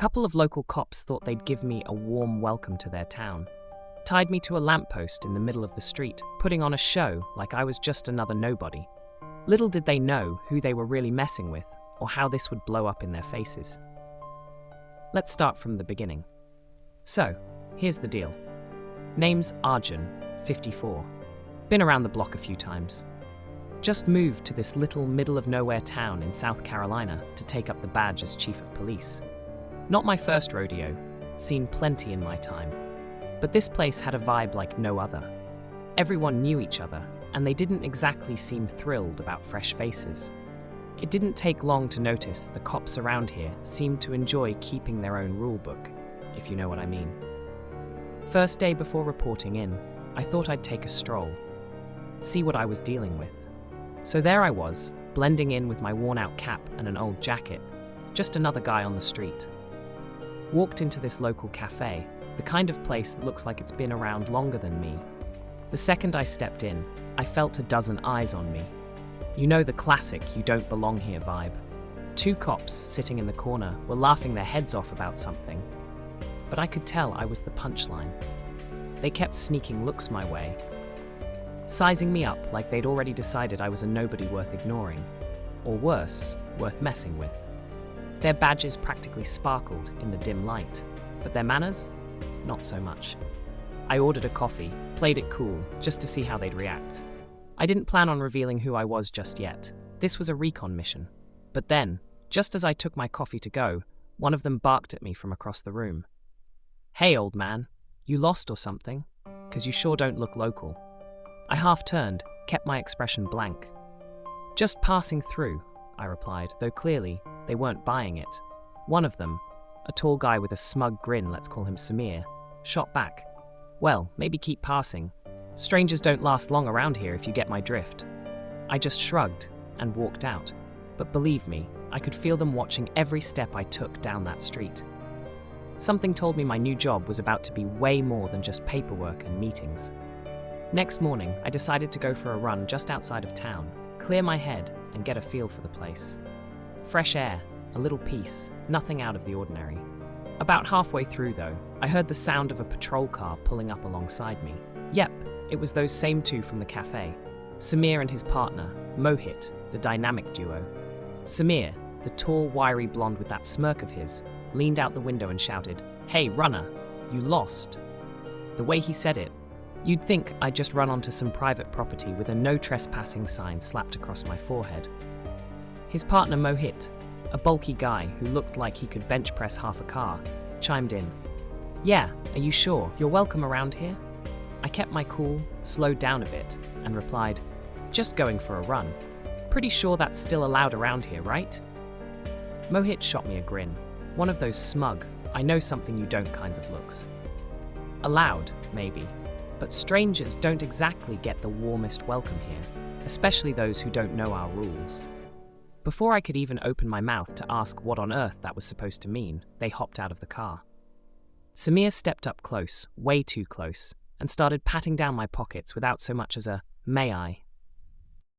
couple of local cops thought they'd give me a warm welcome to their town, tied me to a lamppost in the middle of the street, putting on a show like I was just another nobody. Little did they know who they were really messing with or how this would blow up in their faces. Let's start from the beginning. So, here's the deal. Name's Arjun, 54. Been around the block a few times. Just moved to this little middle-of-nowhere town in South Carolina to take up the badge as chief of police. Not my first rodeo, seen plenty in my time. But this place had a vibe like no other. Everyone knew each other, and they didn't exactly seem thrilled about fresh faces. It didn't take long to notice the cops around here seemed to enjoy keeping their own rulebook, if you know what I mean. First day before reporting in, I thought I'd take a stroll, see what I was dealing with. So there I was, blending in with my worn-out cap and an old jacket, just another guy on the street. Walked into this local cafe, the kind of place that looks like it's been around longer than me. The second I stepped in, I felt a dozen eyes on me. You know, the classic "you don't belong here" vibe. Two cops sitting in the corner were laughing their heads off about something, but I could tell I was the punchline. They kept sneaking looks my way, sizing me up like they'd already decided I was a nobody worth ignoring, or worse, worth messing with. Their badges practically sparkled in the dim light, but their manners? Not so much. I ordered a coffee, played it cool, just to see how they'd react. I didn't plan on revealing who I was just yet. This was a recon mission. But then, just as I took my coffee to go, one of them barked at me from across the room. "Hey, old man, you lost or something? 'Cause you sure don't look local." I half turned, kept my expression blank. "Just passing through," I replied, though clearly they weren't buying it. One of them, a tall guy with a smug grin, let's call him Samir, shot back. "Well, maybe keep passing. Strangers don't last long around here if you get my drift." I just shrugged and walked out, but believe me, I could feel them watching every step I took down that street. Something told me my new job was about to be way more than just paperwork and meetings. Next morning, I decided to go for a run just outside of town, clear my head, and get a feel for the place. Fresh air, a little peace, nothing out of the ordinary. About halfway through, though, I heard the sound of a patrol car pulling up alongside me. Yep, it was those same two from the cafe. Samir and his partner, Mohit, the dynamic duo. Samir, the tall, wiry blonde with that smirk of his, leaned out the window and shouted, "Hey, runner, you lost." The way he said it, you'd think I'd just run onto some private property with a no trespassing sign slapped across my forehead. His partner Mohit, a bulky guy who looked like he could bench press half a car, chimed in. "Yeah, are you sure? You're welcome around here?" I kept my cool, slowed down a bit, and replied, "Just going for a run. Pretty sure that's still allowed around here, right?" Mohit shot me a grin, one of those smug, "I know something you don't" kinds of looks. Allowed, maybe, but strangers don't exactly get the warmest welcome here, especially those who don't know our rules. Before I could even open my mouth to ask what on earth that was supposed to mean, they hopped out of the car. Samir stepped up close, way too close, and started patting down my pockets without so much as a "may I?"